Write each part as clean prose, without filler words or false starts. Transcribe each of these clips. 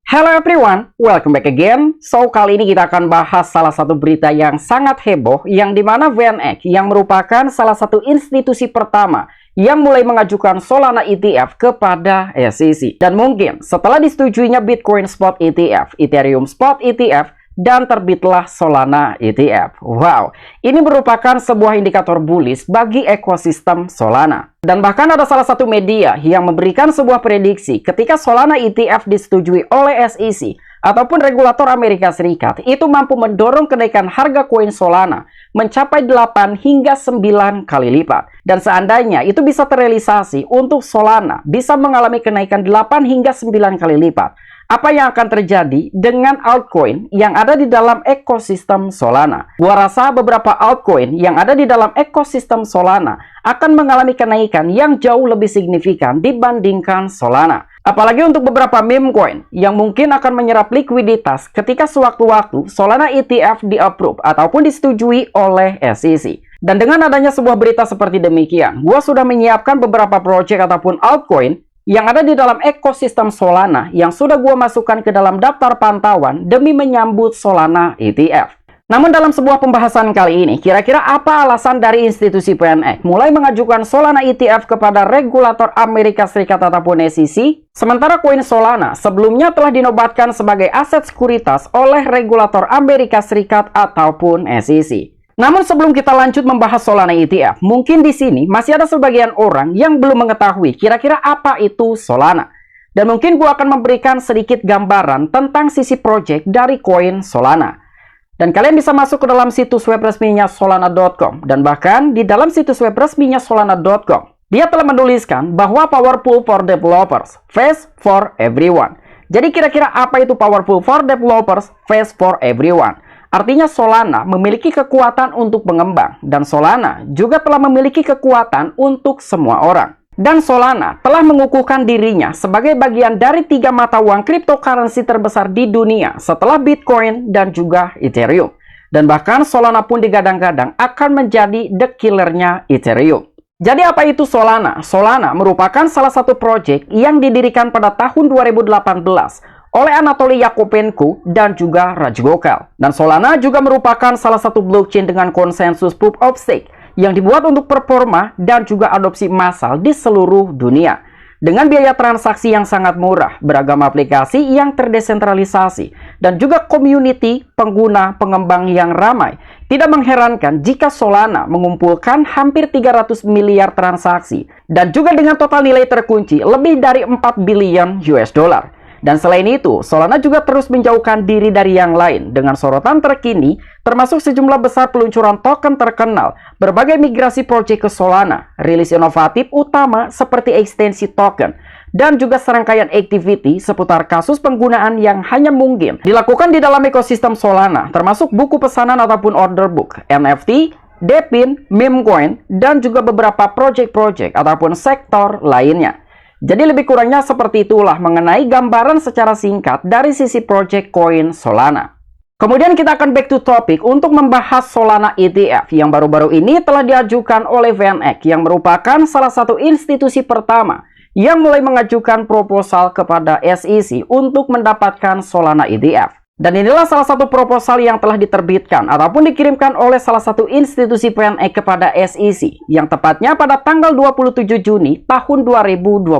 Hello everyone, welcome back again. So, kali ini kita akan bahas salah satu berita yang sangat heboh, yang dimana VanEck yang merupakan salah satu institusi pertama yang mulai mengajukan Solana ETF kepada SEC. Dan mungkin setelah disetujuinya Bitcoin Spot ETF, Ethereum Spot ETF, dan terbitlah Solana ETF. Wow, ini merupakan sebuah indikator bullish bagi ekosistem Solana. Dan bahkan ada salah satu media yang memberikan sebuah prediksi ketika Solana ETF disetujui oleh SEC ataupun regulator Amerika Serikat, itu mampu mendorong kenaikan harga koin Solana mencapai 8 hingga 9 kali lipat. Dan seandainya itu bisa terrealisasi untuk Solana bisa mengalami kenaikan 8 hingga 9 kali lipat, apa yang akan terjadi dengan altcoin yang ada di dalam ekosistem Solana? Gua rasa beberapa altcoin yang ada di dalam ekosistem Solana akan mengalami kenaikan yang jauh lebih signifikan dibandingkan Solana. Apalagi untuk beberapa meme coin yang mungkin akan menyerap likuiditas ketika sewaktu-waktu Solana ETF di-approve ataupun disetujui oleh SEC. Dan dengan adanya sebuah berita seperti demikian, gua sudah menyiapkan beberapa project ataupun altcoin yang ada di dalam ekosistem Solana yang sudah gua masukkan ke dalam daftar pantauan demi menyambut Solana ETF. Namun dalam sebuah pembahasan kali ini, kira-kira apa alasan dari institusi VanEck mulai mengajukan Solana ETF kepada regulator Amerika Serikat ataupun SEC? Sementara koin Solana sebelumnya telah dinobatkan sebagai aset sekuritas oleh regulator Amerika Serikat ataupun SEC. Namun sebelum kita lanjut membahas Solana ETF, mungkin di sini masih ada sebagian orang yang belum mengetahui kira-kira apa itu Solana. Dan mungkin gue akan memberikan sedikit gambaran tentang sisi project dari koin Solana. Dan kalian bisa masuk ke dalam situs web resminya Solana.com. Dan bahkan di dalam situs web resminya Solana.com, dia telah menuliskan bahwa Powerful for Developers, Fast for Everyone. Jadi kira-kira apa itu Powerful for Developers, Fast for Everyone? Artinya Solana memiliki kekuatan untuk pengembang, dan Solana juga telah memiliki kekuatan untuk semua orang. Dan Solana telah mengukuhkan dirinya sebagai bagian dari 3 mata uang cryptocurrency terbesar di dunia setelah Bitcoin dan juga Ethereum. Dan bahkan Solana pun digadang-gadang akan menjadi the killernya Ethereum. Jadi apa itu Solana? Solana merupakan salah satu project yang didirikan pada tahun 2018 oleh Anatoly Yakovenko dan juga Raj Gokal. Dan Solana juga merupakan salah satu blockchain dengan konsensus proof of stake yang dibuat untuk performa dan juga adopsi massal di seluruh dunia. Dengan biaya transaksi yang sangat murah, beragam aplikasi yang terdesentralisasi, dan juga community pengguna pengembang yang ramai. Tidak mengherankan jika Solana mengumpulkan hampir 300 miliar transaksi, dan juga dengan total nilai terkunci lebih dari 4 billion US dollar. Dan selain itu, Solana juga terus menjauhkan diri dari yang lain dengan sorotan terkini, termasuk sejumlah besar peluncuran token terkenal, berbagai migrasi project ke Solana, rilis inovatif utama seperti ekstensi token, dan juga serangkaian activity seputar kasus penggunaan yang hanya mungkin dilakukan di dalam ekosistem Solana, termasuk buku pesanan ataupun order book, NFT, DePIN, meme coin, dan juga beberapa project-project ataupun sektor lainnya. Jadi lebih kurangnya seperti itulah mengenai gambaran secara singkat dari sisi project coin Solana. Kemudian kita akan back to topic untuk membahas Solana ETF yang baru-baru ini telah diajukan oleh VanEck yang merupakan salah satu institusi pertama yang mulai mengajukan proposal kepada SEC untuk mendapatkan Solana ETF. Dan inilah salah satu proposal yang telah diterbitkan ataupun dikirimkan oleh salah satu institusi VanEck kepada SEC yang tepatnya pada tanggal 27 Juni tahun 2024.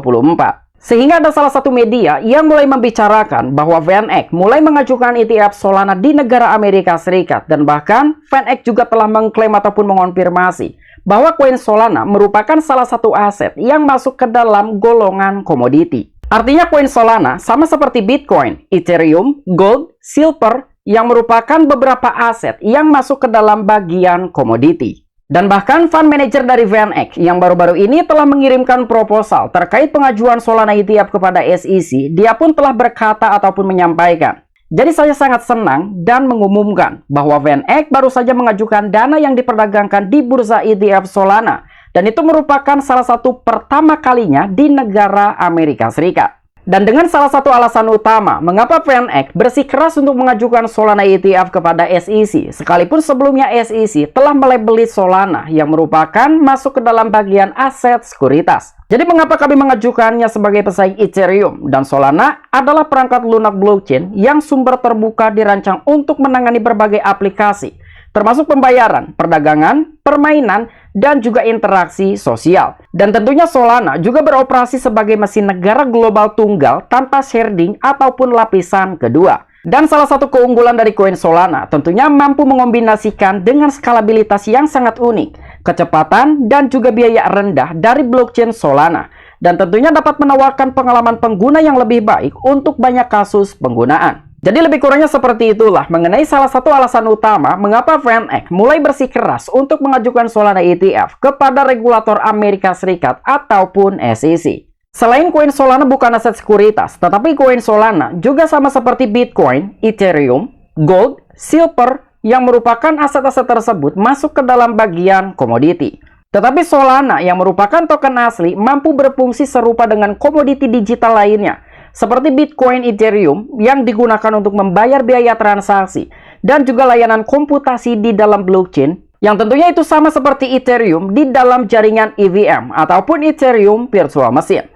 Sehingga ada salah satu media yang mulai membicarakan bahwa VanEck mulai mengajukan ETF Solana di negara Amerika Serikat, dan bahkan VanEck juga telah mengklaim ataupun mengonfirmasi bahwa koin Solana merupakan salah satu aset yang masuk ke dalam golongan komoditi. Artinya koin Solana sama seperti Bitcoin, Ethereum, Gold, Silver yang merupakan beberapa aset yang masuk ke dalam bagian komoditi. Dan bahkan fund manager dari VanEck yang baru-baru ini telah mengirimkan proposal terkait pengajuan Solana ETF kepada SEC, dia pun telah berkata ataupun menyampaikan, jadi saya sangat senang dan mengumumkan bahwa VanEck baru saja mengajukan dana yang diperdagangkan di bursa ETF Solana. Dan itu merupakan salah satu pertama kalinya di negara Amerika Serikat. Dan dengan salah satu alasan utama mengapa VanEck bersikeras untuk mengajukan Solana ETF kepada SEC, sekalipun sebelumnya SEC telah melabeli Solana yang merupakan masuk ke dalam bagian aset sekuritas. Jadi mengapa kami mengajukannya sebagai pesaing Ethereum? Dan Solana adalah perangkat lunak blockchain yang sumber terbuka dirancang untuk menangani berbagai aplikasi, termasuk pembayaran, perdagangan, permainan, dan juga interaksi sosial. Dan tentunya Solana juga beroperasi sebagai mesin negara global tunggal tanpa sharding ataupun lapisan kedua. Dan salah satu keunggulan dari koin Solana tentunya mampu mengombinasikan dengan skalabilitas yang sangat unik, kecepatan, dan juga biaya rendah dari blockchain Solana. Dan tentunya dapat menawarkan pengalaman pengguna yang lebih baik untuk banyak kasus penggunaan. Jadi lebih kurangnya seperti itulah mengenai salah satu alasan utama mengapa VanEck mulai bersikeras untuk mengajukan Solana ETF kepada regulator Amerika Serikat ataupun SEC. Selain koin Solana bukan aset sekuritas, tetapi koin Solana juga sama seperti Bitcoin, Ethereum, Gold, Silver yang merupakan aset-aset tersebut masuk ke dalam bagian komoditi. Tetapi Solana yang merupakan token asli mampu berfungsi serupa dengan komoditi digital lainnya, seperti Bitcoin, Ethereum yang digunakan untuk membayar biaya transaksi dan juga layanan komputasi di dalam blockchain yang tentunya itu sama seperti Ethereum di dalam jaringan EVM ataupun Ethereum Virtual Machine.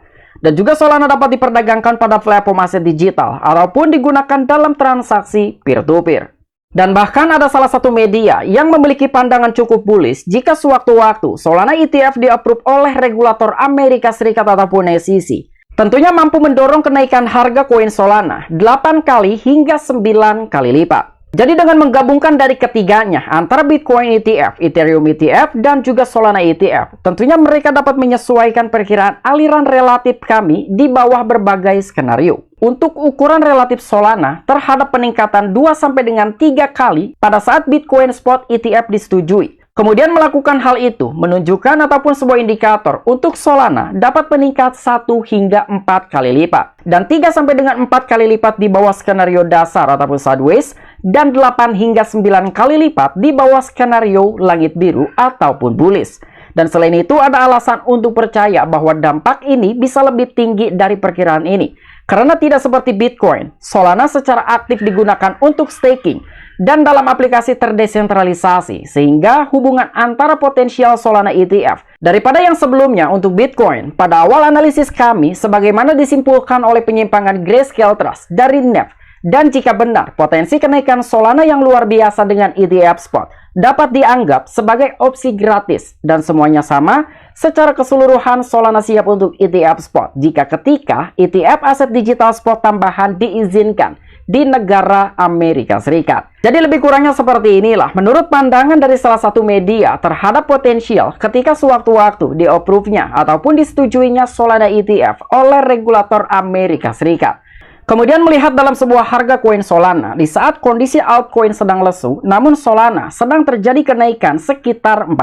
Dan juga Solana dapat diperdagangkan pada platform aset digital ataupun digunakan dalam transaksi peer-to-peer. Dan bahkan ada salah satu media yang memiliki pandangan cukup bullish jika sewaktu-waktu Solana ETF di-approve oleh regulator Amerika Serikat ataupun SEC. Tentunya mampu mendorong kenaikan harga koin Solana 8 kali hingga 9 kali lipat. Jadi dengan menggabungkan dari ketiganya antara Bitcoin ETF, Ethereum ETF, dan juga Solana ETF, tentunya mereka dapat menyesuaikan perkiraan aliran relatif kami di bawah berbagai skenario. Untuk ukuran relatif Solana terhadap peningkatan 2-3 kali pada saat Bitcoin Spot ETF disetujui. Kemudian melakukan hal itu menunjukkan ataupun sebuah indikator untuk Solana dapat meningkat 1 hingga 4 kali lipat. Dan 3-4 kali lipat di bawah skenario dasar ataupun sideways. Dan 8 hingga 9 kali lipat di bawah skenario langit biru ataupun bullish. Dan selain itu ada alasan untuk percaya bahwa dampak ini bisa lebih tinggi dari perkiraan ini. Karena tidak seperti Bitcoin, Solana secara aktif digunakan untuk staking dan dalam aplikasi terdesentralisasi, sehingga hubungan antara potensial Solana ETF daripada yang sebelumnya untuk Bitcoin pada awal analisis kami sebagaimana disimpulkan oleh penyimpangan Grayscale Trust dari NEF. Dan jika benar, potensi kenaikan Solana yang luar biasa dengan ETF Spot dapat dianggap sebagai opsi gratis dan semuanya sama, secara keseluruhan Solana siap untuk ETF Spot jika ketika ETF aset digital spot tambahan diizinkan di negara Amerika Serikat. Jadi lebih kurangnya seperti inilah menurut pandangan dari salah satu media terhadap potensial ketika sewaktu-waktu di-approve-nya ataupun disetujuinya Solana ETF oleh regulator Amerika Serikat. Kemudian melihat dalam sebuah harga koin Solana di saat kondisi altcoin sedang lesu, namun Solana sedang terjadi kenaikan sekitar 4%.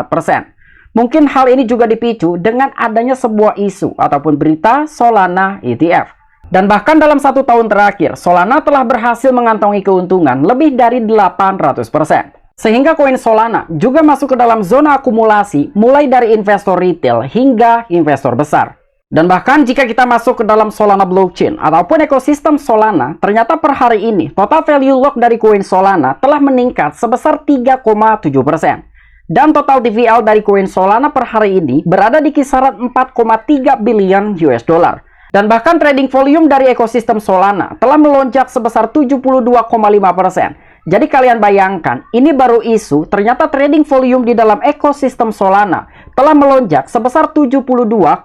Mungkin hal ini juga dipicu dengan adanya sebuah isu ataupun berita Solana ETF. Dan bahkan dalam 1 tahun terakhir, Solana telah berhasil mengantongi keuntungan lebih dari 800%. Sehingga koin Solana juga masuk ke dalam zona akumulasi mulai dari investor retail hingga investor besar. Dan bahkan jika kita masuk ke dalam Solana blockchain ataupun ekosistem Solana, ternyata per hari ini total value lock dari koin Solana telah meningkat sebesar 3,7%. Dan total TVL dari koin Solana per hari ini berada di kisaran 4,3 billion US dollar. Dan bahkan trading volume dari ekosistem Solana telah melonjak sebesar 72,5%. Jadi kalian bayangkan, ini baru isu, ternyata trading volume di dalam ekosistem Solana telah melonjak sebesar 72,5%.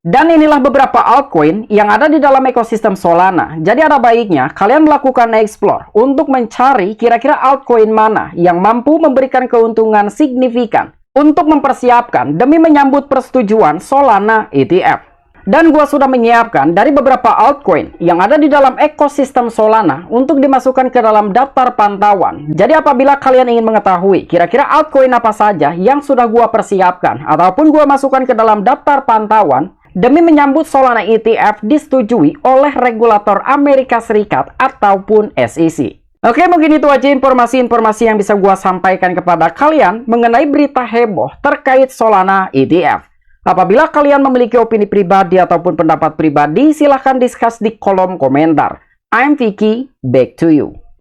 Dan inilah beberapa altcoin yang ada di dalam ekosistem Solana. Jadi ada baiknya kalian melakukan explore untuk mencari kira-kira altcoin mana yang mampu memberikan keuntungan signifikan untuk mempersiapkan demi menyambut persetujuan Solana ETF. Dan gua sudah menyiapkan dari beberapa altcoin yang ada di dalam ekosistem Solana untuk dimasukkan ke dalam daftar pantauan. Jadi apabila kalian ingin mengetahui kira-kira altcoin apa saja yang sudah gua persiapkan ataupun gua masukkan ke dalam daftar pantauan demi menyambut Solana ETF disetujui oleh regulator Amerika Serikat ataupun SEC. Oke, mungkin itu aja informasi-informasi yang bisa gua sampaikan kepada kalian mengenai berita heboh terkait Solana ETF. Apabila kalian memiliki opini pribadi ataupun pendapat pribadi, silahkan discuss di kolom komentar. I'm Vicky, back to you.